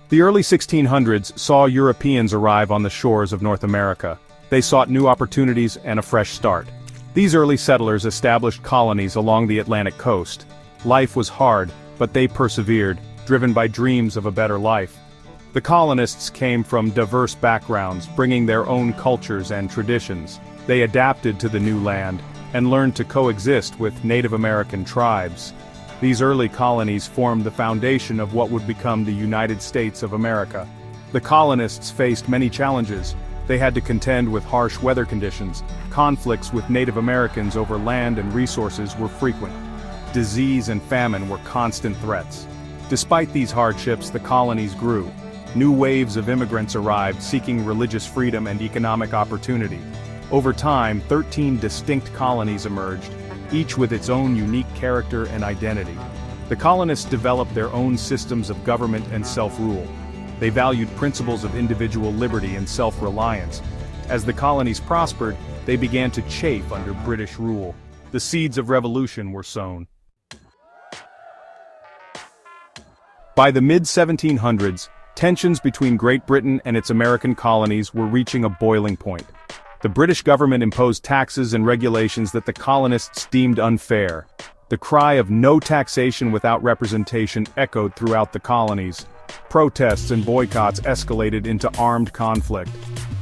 The early 1600s saw Europeans arrive on the shores of North America. They sought new opportunities and a fresh start. These early settlers established colonies along the Atlantic coast. Life was hard, but they persevered, driven by dreams of a better life. The colonists came from diverse backgrounds, bringing their own cultures and traditions. They adapted to the new land, and learned to coexist with Native American tribes. These early colonies formed the foundation of what would become the United States of America. The colonists faced many challenges. They had to contend with harsh weather conditions. Conflicts with Native Americans over land and resources were frequent. Disease and famine were constant threats. Despite these hardships, the colonies grew. New waves of immigrants arrived, seeking religious freedom and economic opportunity. Over time, 13 distinct colonies emerged, each with its own unique character and identity. The colonists developed their own systems of government and self-rule. They valued principles of individual liberty and self-reliance. As the colonies prospered, they began to chafe under British rule. The seeds of revolution were sown. By the mid-1700s, tensions between Great Britain and its American colonies were reaching a boiling point. The British government imposed taxes and regulations that the colonists deemed unfair. The cry of no taxation without representation echoed throughout the colonies. Protests and boycotts escalated into armed conflict.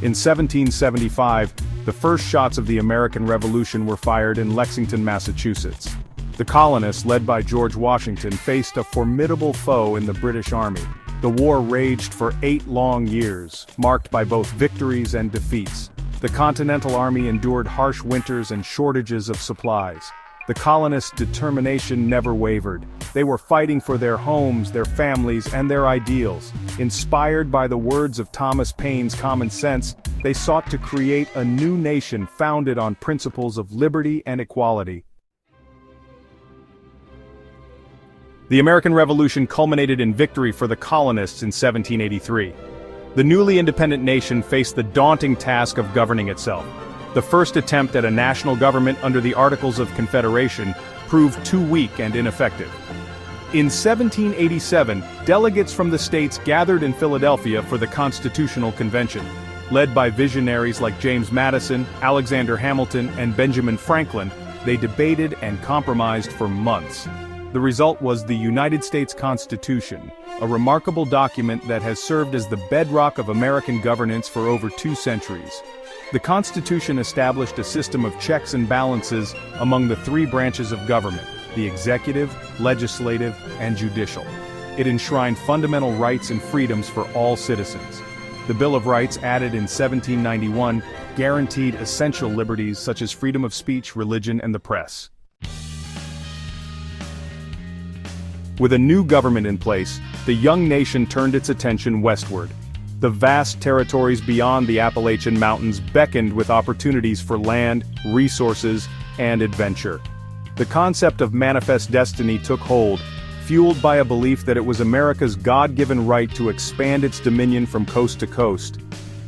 In 1775, the first shots of the American Revolution were fired in Lexington, Massachusetts. The colonists, led by George Washington, faced a formidable foe in the British Army. The war raged for 8 long years, marked by both victories and defeats. The Continental Army endured harsh winters and shortages of supplies. The colonists' determination never wavered. They were fighting for their homes, their families, and their ideals. Inspired by the words of Thomas Paine's common sense, they sought to create a new nation founded on principles of liberty and equality. The American Revolution culminated in victory for the colonists in 1783. The newly independent nation faced the daunting task of governing itself. The first attempt at a national government under the Articles of Confederation proved too weak and ineffective. In 1787, delegates from the states gathered in Philadelphia for the Constitutional Convention. Led by visionaries like James Madison, Alexander Hamilton, and Benjamin Franklin, they debated and compromised for months. The result was the United States Constitution, a remarkable document that has served as the bedrock of American governance for over 2 centuries. The Constitution established a system of checks and balances among the 3 branches of government: the executive, legislative, and judicial. It enshrined fundamental rights and freedoms for all citizens. The Bill of Rights, added in 1791, guaranteed essential liberties such as freedom of speech, religion, and the press. With a new government in place, the young nation turned its attention westward. The vast territories beyond the Appalachian Mountains beckoned with opportunities for land, resources, and adventure. The concept of manifest destiny took hold, fueled by a belief that it was America's God-given right to expand its dominion from coast to coast.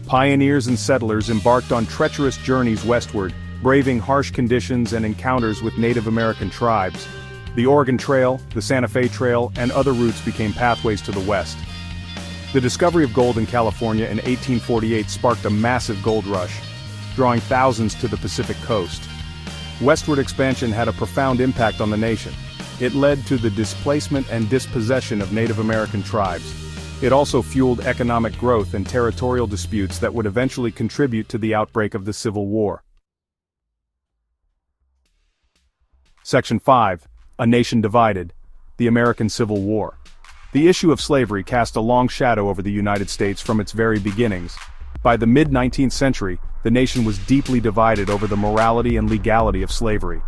Pioneers and settlers embarked on treacherous journeys westward, braving harsh conditions and encounters with Native American tribes. The Oregon Trail, the Santa Fe Trail, and other routes became pathways to the west. The discovery of gold in California in 1848 sparked a massive gold rush, drawing thousands to the Pacific coast. Westward expansion had a profound impact on the nation. It led to the displacement and dispossession of Native American tribes. It also fueled economic growth and territorial disputes that would eventually contribute to the outbreak of the Civil War. Section 5. A Nation Divided. The American Civil War. The issue of slavery cast a long shadow over the United States from its very beginnings. By the mid-19th century, the nation was deeply divided over the morality and legality of slavery.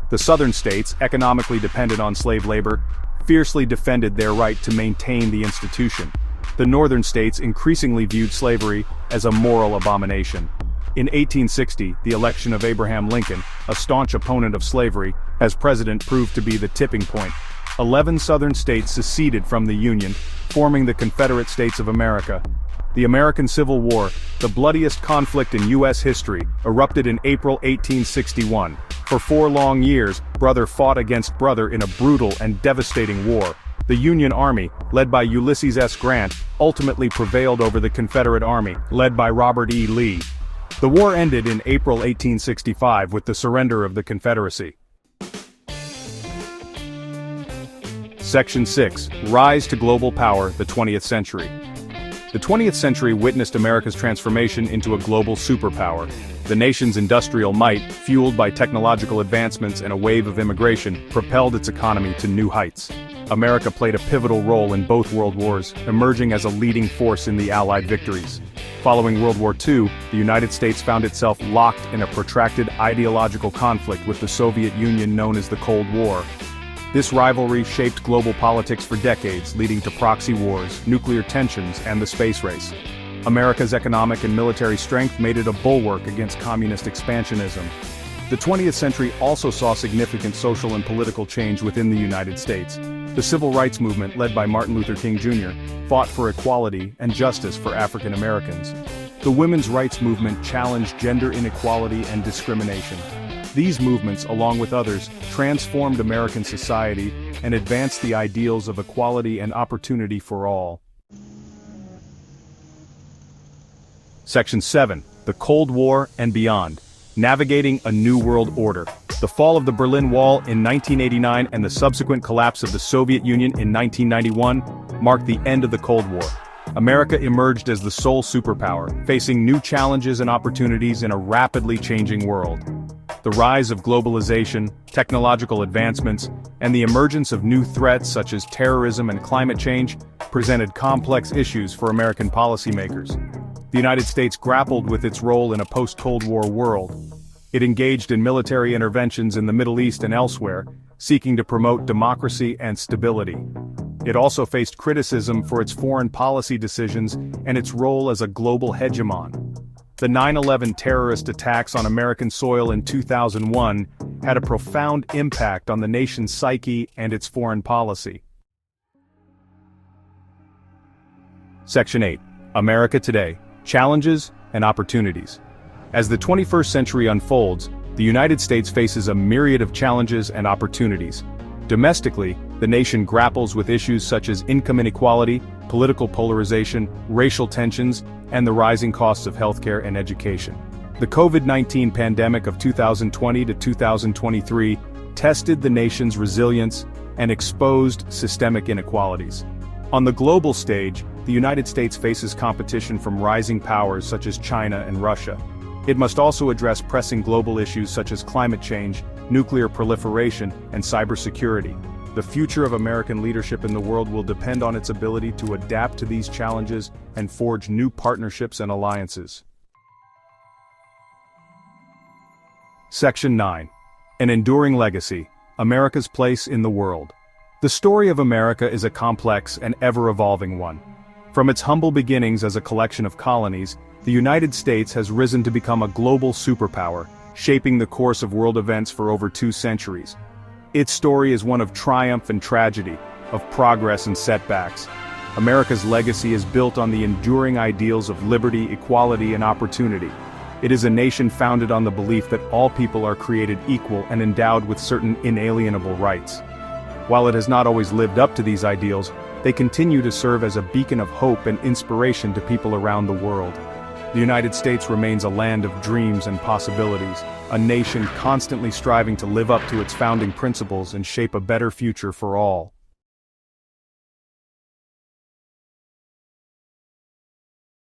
The southern states, economically dependent on slave labor, fiercely defended their right to maintain the institution. The northern states increasingly viewed slavery as a moral abomination. In 1860, the election of Abraham Lincoln, a staunch opponent of slavery, as president proved to be the tipping point. 11 southern states seceded from the Union, forming the Confederate States of America. The American Civil War, the bloodiest conflict in U.S. history, erupted in April 1861. For 4 long years, brother fought against brother in a brutal and devastating war. The Union Army, led by Ulysses S. Grant, ultimately prevailed over the Confederate Army, led by Robert E. Lee. The war ended in April 1865 with the surrender of the Confederacy. Section 6. Rise to Global Power, the 20th Century. The 20th century witnessed America's transformation into a global superpower. The nation's industrial might, fueled by technological advancements and a wave of immigration, propelled its economy to new heights. America played a pivotal role in both world wars, emerging as a leading force in the Allied victories. Following World War II, the United States found itself locked in a protracted ideological conflict with the Soviet Union known as the Cold War. This rivalry shaped global politics for decades, leading to proxy wars, nuclear tensions, and the space race. America's economic and military strength made it a bulwark against communist expansionism. The 20th century also saw significant social and political change within the United States. The Civil Rights Movement, led by Martin Luther King Jr., fought for equality and justice for African Americans. The Women's Rights Movement challenged gender inequality and discrimination. These movements, along with others, transformed American society and advanced the ideals of equality and opportunity for all. Section 7. The Cold War and Beyond. Navigating a New World Order. The fall of the Berlin Wall in 1989 and the subsequent collapse of the Soviet Union in 1991 marked the end of the Cold War. America emerged as the sole superpower, facing new challenges and opportunities in a rapidly changing world. The rise of globalization, technological advancements, and the emergence of new threats such as terrorism and climate change presented complex issues for American policymakers. The United States grappled with its role in a post-Cold War world. It engaged in military interventions in the Middle East and elsewhere, seeking to promote democracy and stability. It also faced criticism for its foreign policy decisions and its role as a global hegemon. The 9/11 terrorist attacks on American soil in 2001 had a profound impact on the nation's psyche and its foreign policy. Section 8. America Today. Challenges and Opportunities. As the 21st century unfolds, the United States faces a myriad of challenges and opportunities. Domestically, the nation grapples with issues such as income inequality, political polarization, racial tensions, and the rising costs of healthcare and education. The COVID-19 pandemic of 2020 to 2023 tested the nation's resilience and exposed systemic inequalities. On the global stage, the United States faces competition from rising powers such as China and Russia. It must also address pressing global issues such as climate change, nuclear proliferation, and cybersecurity. The future of American leadership in the world will depend on its ability to adapt to these challenges and forge new partnerships and alliances. Section 9. An Enduring Legacy. America's Place in the World. The story of America is a complex and ever-evolving one. From its humble beginnings as a collection of colonies, the United States has risen to become a global superpower, shaping the course of world events for over 2 centuries. Its story is one of triumph and tragedy, of progress and setbacks. America's legacy is built on the enduring ideals of liberty, equality, and opportunity. It is a nation founded on the belief that all people are created equal and endowed with certain inalienable rights. While it has not always lived up to these ideals, they continue to serve as a beacon of hope and inspiration to people around the world. The United States remains a land of dreams and possibilities, a nation constantly striving to live up to its founding principles and shape a better future for all.